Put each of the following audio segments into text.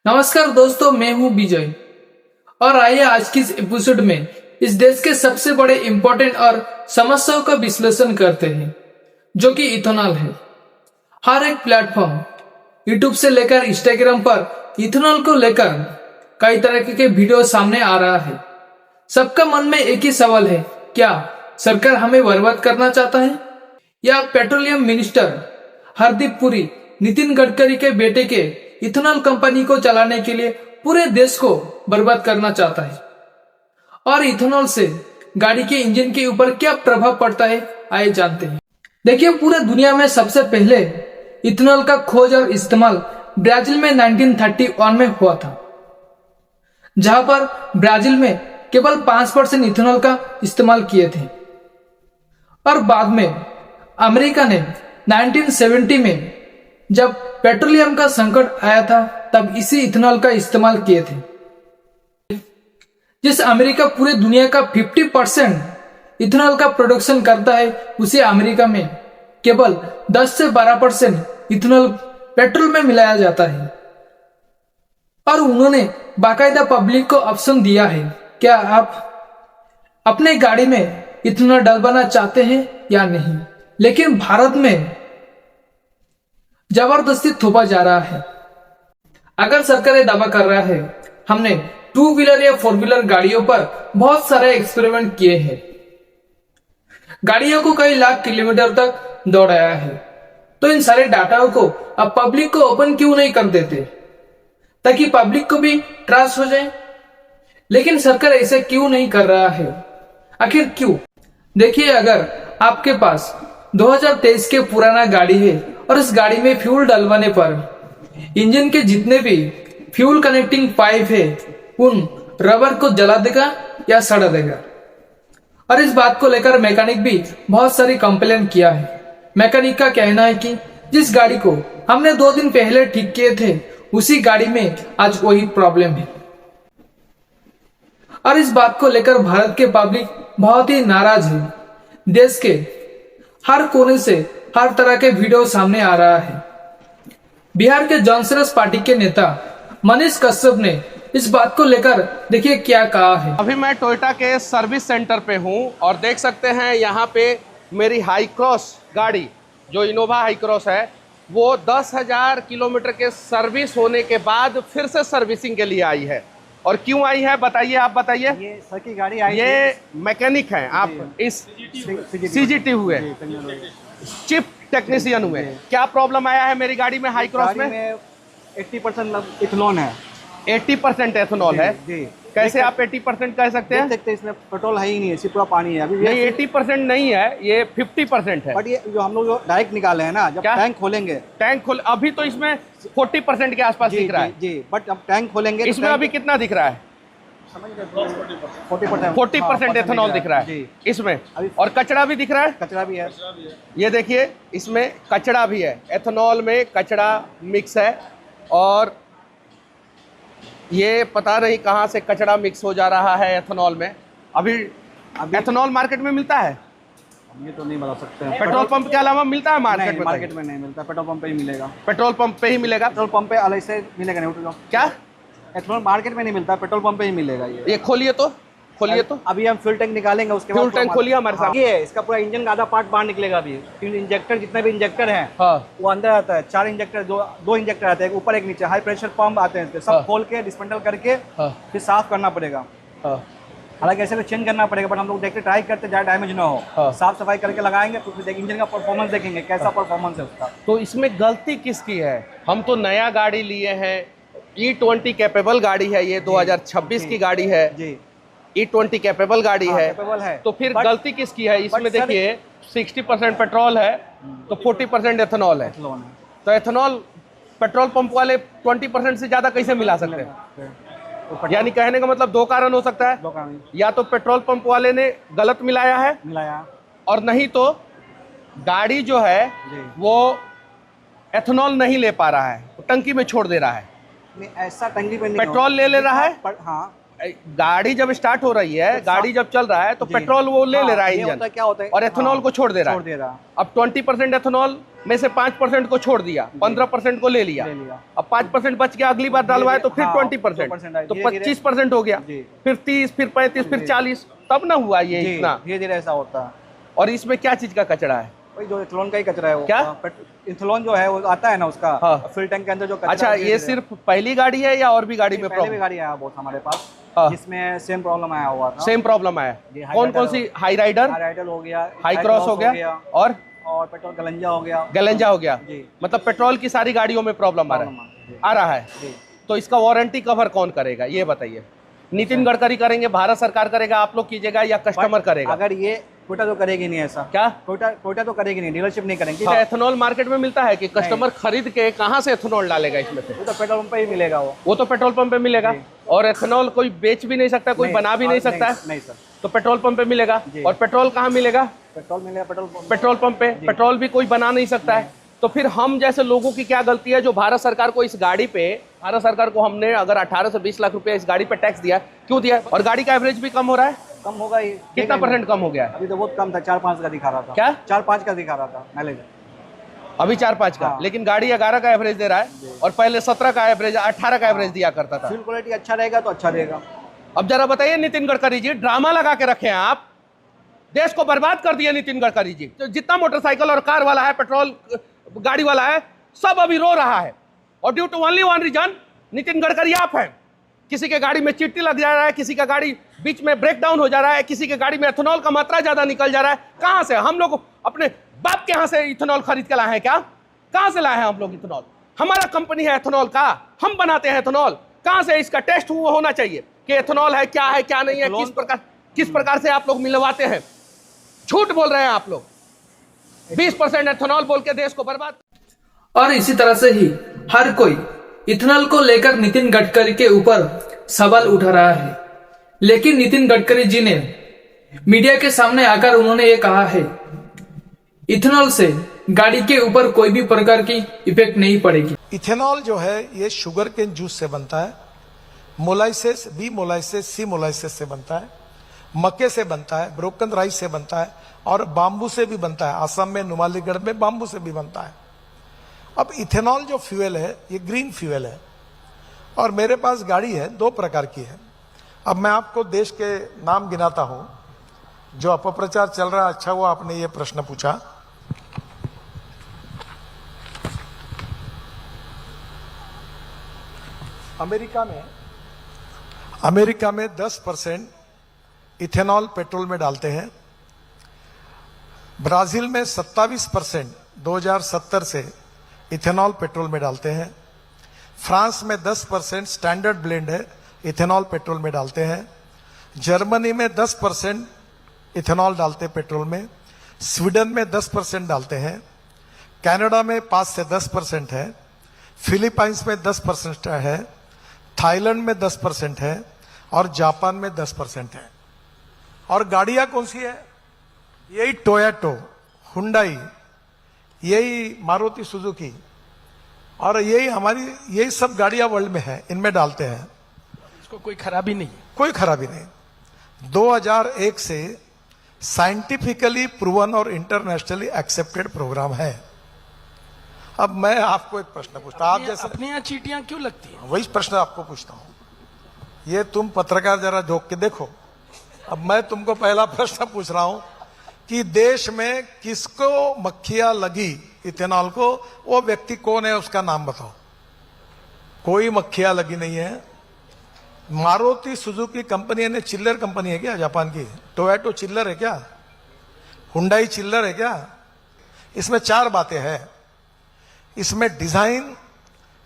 नमस्कार दोस्तों, मैं हूं विजय और आइए आज की इस एपिसोड में इस देश के सबसे बड़े इम्पोर्टेंट और समस्याओं का विश्लेषण करते हैं जो कि इथेनॉल है। हर एक प्लेटफॉर्म यूट्यूब से लेकर इंस्टाग्राम पर इथेनॉल को लेकर कई तरह के वीडियो सामने आ रहा है। सबका मन में एक ही सवाल है, क्या सरकार हमें बर्बाद करना चाहता है या पेट्रोलियम मिनिस्टर हरदीप पुरी नितिन गडकरी के बेटे के इथेनॉल कंपनी को चलाने के लिए पूरे देश को बर्बाद करना चाहता है। और इथेनॉल से गाड़ी के इंजन के ऊपर क्या प्रभाव पड़ता है आइए जानते हैं। देखिए, पूरे दुनिया में सबसे पहले इथेनॉल का खोज और इस्तेमाल ब्राजील में 1931 में हुआ था, जहां पर ब्राजील में केवल 5% इथेनॉल का इस्तेमाल किए थे। और बाद में अमेरिका ने 1970 में जब पेट्रोलियम का संकट आया था तब इसी इथेनॉल का इस्तेमाल किए थे। जिस अमेरिका पूरे दुनिया का 50% इथेनॉल का प्रोडक्शन करता है, उसी अमेरिका में केवल 10 से 12% इथेनॉल पेट्रोल में मिलाया जाता है। और उन्होंने बाकायदा पब्लिक को ऑप्शन दिया है, क्या आप अपने गाड़ी में इथेनॉल डलवाना चाहते हैं या नहीं। लेकिन भारत में जबरदस्ती थोपा जा रहा है। अगर सरकार ये दावा कर रहा है हमने 2 व्हीलर या 4 व्हीलर गाड़ियों पर बहुत सारे एक्सपेरिमेंट किए हैं, गाड़ियों को कई लाख किलोमीटर तक दौड़ाया है, तो इन सारे डाटाओं को अब पब्लिक को ओपन क्यों नहीं कर देते ताकि पब्लिक को भी ट्रस्ट हो जाए। लेकिन सरकार ऐसा क्यों नहीं कर रहा है, आखिर क्यों। देखिए, अगर आपके पास 2023 के पुराना गाड़ी है और इस गाड़ी में फ्यूल डलवाने पर इंजन के जितने भी फ्यूल कनेक्टिंग पाइप है उन रबर को जला देगा या सड़ा देगा। और इस बात को लेकर मैकेनिक भी बहुत सारी कंप्लेन किया है। मैकेनिक का कहना है कि जिस गाड़ी को हमने 2 दिन पहले ठीक किए थे उसी गाड़ी में आज वही प्रॉब्लम है। और इस बात को लेकर भारत के पब्लिक बहुत ही नाराज है। देश के हर कोने से हर तरह के वीडियो सामने आ रहा है। बिहार के जॉनसरस पार्टी के नेता मनीष कश्यप ने इस बात को लेकर देखिए क्या कहा है। अभी मैं टोयोटा के सर्विस सेंटर पे हूँ और देख सकते हैं यहाँ पे मेरी हाई क्रॉस गाड़ी जो इनोवा हाई क्रॉस है वो 10,000 किलोमीटर के सर्विस होने के बाद फिर से सर्विसिंग के लिए आई है। और क्यों आई है बताइए, आप बताइए। ये सर की गाड़ी आई, ये मैकेनिक हैं आप, इस सीजीटी हुए, चिप टेक्नीशियन हुए। क्या प्रॉब्लम आया है मेरी गाड़ी में हाई क्रॉस में? 80% इथेनॉल है। 80% एथेनॉल है जी। कैसे आप 80% कह सकते हैं? देखते इसमें पेट्रोल है ही नहीं है, सिर्फ पूरा पानी है। अभी नहीं, 80% नहीं है, ये 50% है। बट ये जो हम लोग डायरेक्ट निकाले हैं ना, जब टैंक खोलेंगे, टैंक खोल अभी तो इसमें 40% के आसपास दिख रहा है। जी, बट अब टैंक खोलेंगे इसमें अभी कितना दिख रहा है? 40% एथेनॉल दिख रहा है इसमें। और कचरा भी दिख रहा है। कचरा भी है, ये देखिए, इसमें कचरा भी है। एथेनॉल में कचरा मिक्स है और ये पता नहीं कहाँ से कचरा मिक्स हो जा रहा है एथेनॉल में। अभी एथेनॉल मार्केट में मिलता है? ये तो नहीं बता सकते हैं। पेट्रोल पंप के अलावा मिलता है मार्केट में? मार्केट में नहीं मिलता, पेट्रोल पंप पे ही मिलेगा। पेट्रोल पंप पे ही मिलेगा? पेट्रोल पंप पे अलग से मिलेगा नहीं। क्या एथेनॉल मार्केट में नहीं मिलता, पेट्रोल पंप पे ही मिलेगा। ये खोलिए तो, खोलिए तो। अभी हम फ्यूल टैंक निकालेंगे, उसके बाद फ्यूल टैंक खोलिए हमारे साथ। ये इसका पूरा इंजन का आधा पार्ट बाहर निकलेगा। अभी इंजेक्टर, जितने भी इंजेक्टर हैं वो अंदर आता है। 4 इंजेक्टर, 2 इंजेक्टर आते हैं, ऊपर एक नीचे। हाई प्रेशर पंप आते हैं, सब खोल के डिस्मेंटल करके फिर साफ करना पड़ेगा। हालांकि ऐसे तो चेंज करना पड़ेगा, बट हम लोग देखते ट्राई करते ज़्यादा डैमेज ना हो। साफ सफाई करके लगाएंगे तो फिर इंजन का परफॉर्मेंस देखेंगे कैसा परफॉर्मेंस है उसका। तो इसमें गलती किसकी है? हम तो नया गाड़ी लिए हैं, E20 कैपेबल गाड़ी है, ये 2026 की गाड़ी है जी। E20 कैपेबल गाड़ी है, तो फिर गलती किसकी है? इसमें देखिए 60% पेट्रोल है तो 40% एथेनॉल है। तो एथेनॉल पेट्रोल पंप वाले 20% से ज़्यादा कैसे मिला सकते हैं? यानी कहने का मतलब 2 कारण हो सकता है। या तो पेट्रोल पंप वाले ने गलत मिलाया है, और नहीं तो गाड़ी जो है वो एथेनॉल नहीं ले पा रहा है, टंकी में छोड़ दे रहा है। ऐसा टंकी पे नहीं, पेट्रोल ले रहा है। हाँ, गाड़ी जब स्टार्ट हो रही है, गाड़ी जब चल रहा है तो पेट्रोल वो ले रहा है इंजन, क्या होता है, और एथेनॉल को छोड़ दे रहा है। अब 20% एथेनॉल में से 5% को छोड़ दिया, 15% को ले लिया, अब 5% बच गया, अगली बार डलवाए तो फिर 20%, तो 25% हो गया, फिर 30, फिर 35, फिर 40, तब ना हुआ ये इतना। धीरे धीरे ऐसा होता है। और इसमें क्या चीज का कचरा है? वही जो इथेनॉल का ही कचरा है वो। क्या? इथेनॉल जो है वो आता है ना उसका, हाँ। फिल टैंक के अंदर जो कचरा। अच्छा, ये सिर्फ पहली गाड़ी है या और भी गाड़ी में पहले भी प्रॉब्लम? गाड़ी आया बहुत हमारे पास, हाँ। जिसमें सेम प्रॉब्लम आया हुआ था। सेम प्रॉब्लम आया? कौन कौन सी? हाई राइडर हो गया, हाई क्रॉस हो गया, और पेट्रोल गलंजा हो गया। गलंजा हो गया, जी। मतलब पेट्रोल की सारी गाड़ियों में प्रॉब्लम आ रहा है। तो इसका वारंटी कवर कौन करेगा ये बताइए? नितिन गडकरी करेंगे, भारत सरकार करेगा, आप लोग कीजिएगा, या कस्टमर करेगा? अगर ये कोटा तो करेगी नहीं ऐसा। क्या? कोटा तो करेगी नहीं, डीलरशिप नहीं करेंगी। हाँ। एथेनॉल मार्केट में मिलता है कि कस्टमर खरीद के कहाँ से एथेनॉल डालेगा इसमें से? वो तो पेट्रोल पंप पे ही मिलेगा। वो तो पेट्रोल पंप पे मिलेगा, और एथेनॉल कोई बेच भी नहीं सकता, कोई बना भी नहीं सकता है। नहीं सर, तो पेट्रोल पंप पे मिलेगा। और पेट्रोल कहाँ मिलेगा? पेट्रोल मिलेगा पेट्रोल पंप पे। पेट्रोल भी कोई बना नहीं सकता है। तो फिर हम जैसे लोगों की क्या गलती है जो भारत सरकार को इस गाड़ी पे, भारत सरकार को हमने अगर 18 से 20 लाख रुपए इस गाड़ी पे टैक्स दिया, क्यों दिया? और गाड़ी का एवरेज भी कम हो रहा है। कम होगा ही। कितना % कम हो गया? अभी तो बहुत कम था, 4-5 का दिखा रहा था। क्या? 4-5 का दिखा रहा था माइलेज, अभी 4-5 का। हाँ। लेकिन गाड़ी 11 का एवरेज दे रहा है, और पहले 17 का एवरेज, 18 का एवरेज दिया करता था। फ्यूल क्वालिटी अच्छा रहेगा तो अच्छा रहेगा। अब जरा बताइए नितिन गडकरी जी, ड्रामा लगा के रखे हैं आप, देश को बर्बाद कर दिया नितिन गडकरी जी। तो जितना मोटरसाइकिल और कार वाला है, पेट्रोल गाड़ी वाला है, सब अभी रो रहा है, और due to only one reason, Nitin Gadkari आप हैं। किसी के गाड़ी में चिट्टी लग जा रहा है, किसी का गाड़ी बीच में ब्रेक डाउन हो जा रहा है, किसी के गाड़ी में एथेनॉल का मात्रा ज्यादा निकल जा रहा है। कहां से? हम लोग अपने बाप के यहां से इथेनॉल खरीद के लाए हैं क्या? कहां से लाए हैं हम लोग इथेनॉल? हमारा कंपनी है एथेनॉल का, हम बनाते हैं एथेनॉल। कहां से इसका टेस्ट होना चाहिए कि एथेनॉल है क्या नहीं है, किस प्रकार से आप लोग मिलवाते हैं? झूठ बोल रहे हैं आप लोग। 20% एथेनॉल बोल के देश को बर्बाद। और इसी तरह से ही हर कोई इथेनॉल को लेकर नितिन गडकरी के ऊपर सवाल उठा रहा है, लेकिन नितिन गडकरी जी ने मीडिया के सामने आकर उन्होंने ये कहा है, इथेनॉल से गाड़ी के ऊपर कोई भी प्रकार की इफेक्ट नहीं पड़ेगी। इथेनॉल जो है ये शुगर केन जूस से बनता है, मोलाइसिस, बी मोलाइसिस, सी मोलाइसिस से बनता है, मक्के से बनता है, ब्रोकन राइस से बनता है, और बाम्बू से भी बनता है। असम में, नुमालीगढ़ में बाम्बू से भी बनता है। अब इथेनॉल जो फ्यूल है ये ग्रीन फ्यूल है, और मेरे पास गाड़ी है 2 प्रकार की है। अब मैं आपको देश के नाम गिनाता हूं जो अपप्रचार चल रहा है। अच्छा हुआ आपने ये प्रश्न पूछा। अमेरिका में 10% इथेनॉल पेट्रोल में डालते हैं। ब्राजील में 27% 2070 से इथेनॉल पेट्रोल में डालते हैं। फ्रांस में 10% स्टैंडर्ड ब्लेंड है, इथेनॉल पेट्रोल में डालते हैं। जर्मनी में 10% इथेनॉल डालते पेट्रोल में। स्वीडन में 10% डालते हैं। कनाडा में 5 से 10% है। फिलीपाइंस में 10% है। थाईलैंड में 10% है, और जापान में 10% है। और गाड़ियां कौन सी है? यही टोयोटो, हुंडई, यही मारुति सुजुकी, और यही सब गाड़ियां वर्ल्ड में है, इनमें डालते हैं। इसको कोई खराबी नहीं है? कोई खराबी नहीं। 2001 से साइंटिफिकली प्रूवन और इंटरनेशनली एक्सेप्टेड प्रोग्राम है। अब मैं आपको एक प्रश्न पूछता हूं, आप जैसे अपने यहाँ चीटियां क्यों लगती हैं? वही प्रश्न आपको पूछता हूं। ये तुम पत्रकार जरा झोंक के देखो। अब मैं तुमको पहला प्रश्न पूछ रहा हूं कि देश में किसको मक्खियां लगी इथेनॉल को, वो व्यक्ति कौन है, उसका नाम बताओ। कोई मक्खियां लगी नहीं है। मारुति सुजुकी कंपनी ने, चिल्लर कंपनी है क्या जापान की? टोयोटो चिल्लर है क्या? हुंडई चिल्लर है क्या? इसमें 4 बातें हैं। इसमें design,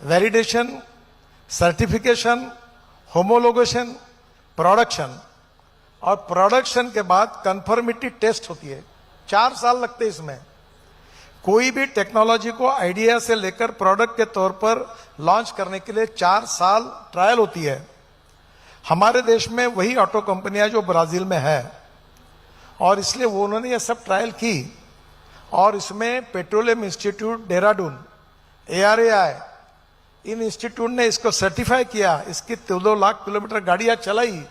validation, certification, homologation, production, और प्रोडक्शन के बाद कंफर्मिटी टेस्ट होती है। 4 साल लगते हैं इसमें। कोई भी टेक्नोलॉजी को आइडिया से लेकर प्रोडक्ट के तौर पर लॉन्च करने के लिए 4 साल ट्रायल होती है। हमारे देश में वही ऑटो कंपनियां जो ब्राजील में है, और इसलिए वो उन्होंने ये सब ट्रायल की। और इसमें पेट्रोलियम इंस्टीट्यूट देहरादून, ARAI, इन इंस्टीट्यूट ने इसको सर्टिफाई किया। इसकी 2 लाख किलोमीटर गाड़ियां चलाई,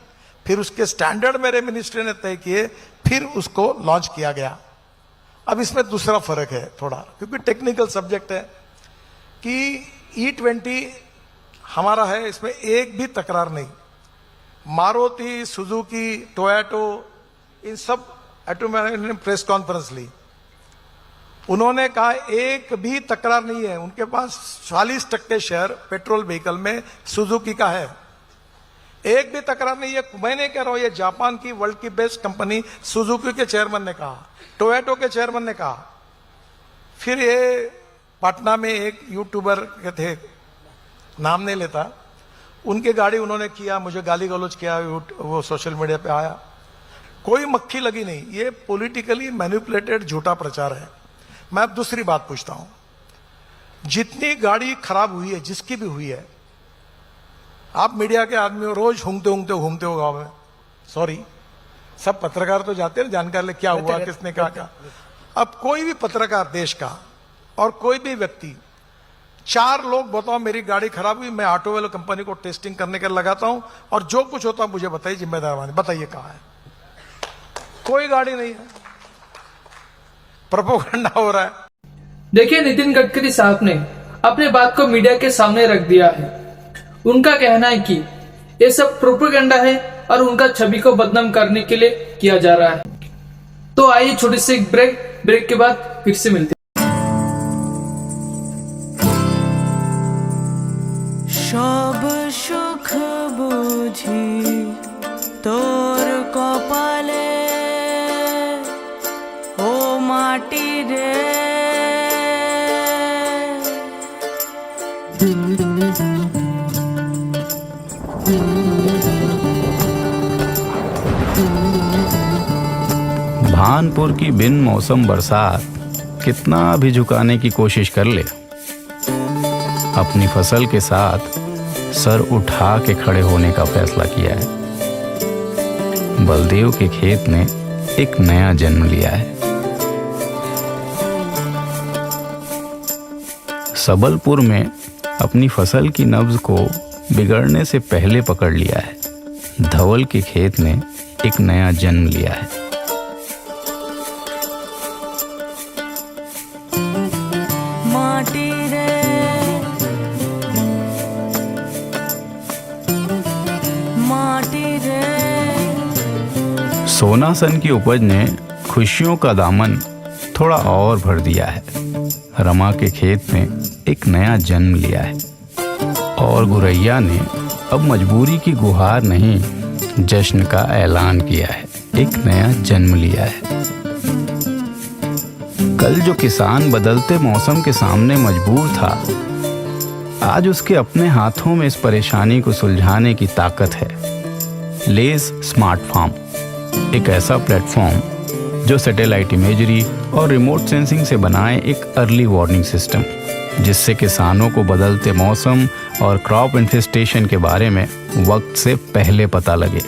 फिर उसके स्टैंडर्ड मेरे मिनिस्ट्री ने तय किए, फिर उसको लॉन्च किया गया। अब इसमें दूसरा फर्क है थोड़ा, क्योंकि टेक्निकल सब्जेक्ट है कि E20 हमारा है, इसमें एक भी तकरार नहीं। मारुति, सुजुकी, टोयोटो, इन सब ऑटोमोबाइल ने प्रेस कॉन्फ्रेंस ली, उन्होंने कहा एक भी तकरार नहीं है, उनके पास 40% शेयर पेट्रोल व्हीकल में सुजुकी का है, एक भी तकरार नहीं है। मैं नहीं कह रहा हूं, ये जापान की वर्ल्ड की बेस्ट कंपनी सुजुकी के चेयरमैन ने कहा, टोयोटो के चेयरमैन ने कहा। फिर ये पटना में एक यूट्यूबर के थे, नाम नहीं लेता, उनकी गाड़ी उन्होंने किया, मुझे गाली गलौज किया, वो सोशल मीडिया पे आया, कोई मक्खी लगी नहीं। ये पॉलिटिकली मैनिपुलेटेड झूठा प्रचार है। मैं अब दूसरी बात पूछता हूं, जितनी गाड़ी खराब हुई है, जिसकी भी हुई है, आप मीडिया के आदमी हो, रोज घूमते हो गांव में, सॉरी सब पत्रकार तो जाते हैं जानकारी ले क्या हुआ, किसने क्या। अब कोई भी पत्रकार देश का और कोई भी व्यक्ति, 4 लोग बताओ मेरी गाड़ी खराब हुई, मैं ऑटो वाले कंपनी को टेस्टिंग करने के लगाता हूं और जो कुछ होता मुझे बताइए, जिम्मेदार वाले बताइए कहां है? कोई गाड़ी नहीं है, प्रोपेगेंडा हो रहा है। देखिए, नितिन गडकरी साहब ने अपने बात को मीडिया के सामने रख दिया है। उनका कहना है कि ये सब प्रोपेगेंडा है और उनका छवि को बदनाम करने के लिए किया जा रहा है। तो आइए छोटी सी ब्रेक के बाद फिर से मिलते हैं। সব সুখ বুঝি তোর কপালে ও মাটি রে, भानपुर की बिन मौसम बरसात कितना भी झुकाने की कोशिश कर ले, अपनी फसल के साथ सर उठा के खड़े होने का फैसला किया है। बलदेव के खेत ने एक नया जन्म लिया है। सबलपुर में अपनी फसल की नब्ज को बिगड़ने से पहले पकड़ लिया है। धवल के खेत ने एक नया जन्म लिया है। माटी रे माटी रे। सोनासन की उपज ने खुशियों का दामन थोड़ा और भर दिया है। रमा के खेत ने एक नया जन्म लिया है और गुरैया ने अब मजबूरी की गुहार नहीं, जश्न का ऐलान किया है। एक नया जन्म लिया है। कल जो किसान बदलते मौसम के सामने मजबूर था, आज उसके अपने हाथों में इस परेशानी को सुलझाने की ताकत है। लेस स्मार्ट फार्म एक ऐसा प्लेटफॉर्म जो सैटेलाइट इमेजरी और रिमोट सेंसिंग से बनाए एक अर्ली वार्निंग सिस्टम, जिससे किसानों को बदलते मौसम और क्रॉप इन्फेस्टेशन के बारे में वक्त से पहले पता लगे।